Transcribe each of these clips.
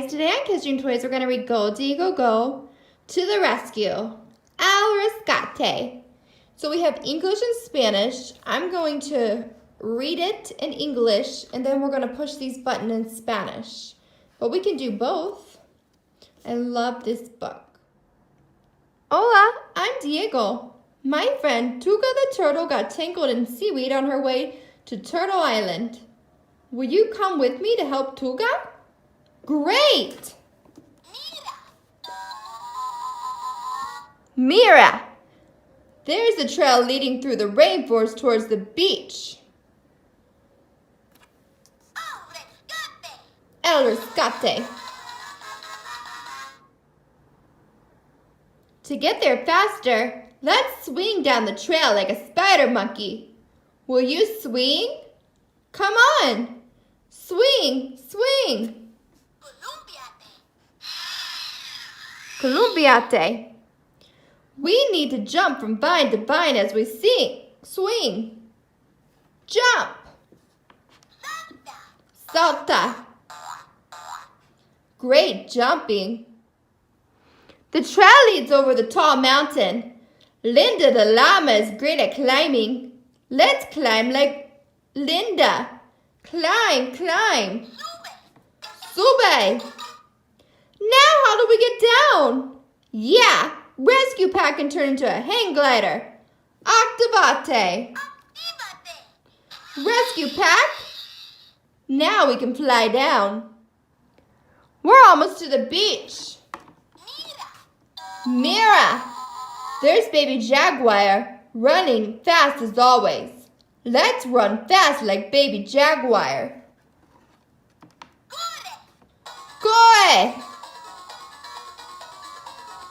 guys, today on Kids Dream Toys we're going to read Go Diego Go to the Rescue, Al Rescate. So we have English and Spanish. I'm going to read it in English and then we're going to push these buttons in Spanish. But we can do both. I love this book. Hola, I'm Diego. My friend Tuca the turtle got tangled in seaweed on her way to Turtle Island. Will you come with me to help Tuca? Great! Mira! There's a trail leading through the rainforest towards the beach. El Rescate. To get there faster, let's swing down the trail like a spider monkey. Will you swing? Come on! Swing! Swing! Columbiate. We need to jump from vine to vine as we swing. Jump. Salta. Great jumping. The trail leads over the tall mountain. Linda the llama is great at climbing. Let's climb like Linda. Climb, climb. Sube. Now how do we get down? Yeah, rescue pack can turn into a hang glider. Activate. Rescue pack. Now we can fly down. We're almost to the beach. Mira. There's baby jaguar running fast as always. Let's run fast like baby jaguar. Go!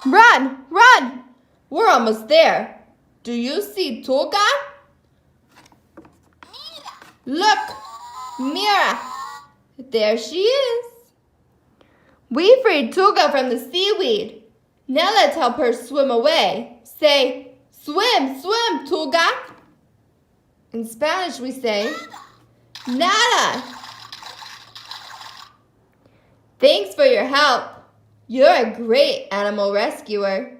Run! Run! We're almost there. Do you see Tuca? Look! Mira! There she is. We freed Tuca from the seaweed. Now let's help her swim away. Say, swim, swim, Tuca. In Spanish we say, nada. Thanks for your help. You're a great animal rescuer.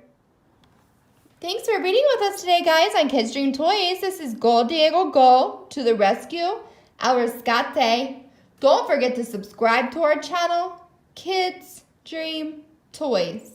Thanks for reading with us today, guys, on Kids Dream Toys. This is Go Diego Go to the Rescue, El Rescate. Don't forget to subscribe to our channel, Kids Dream Toys.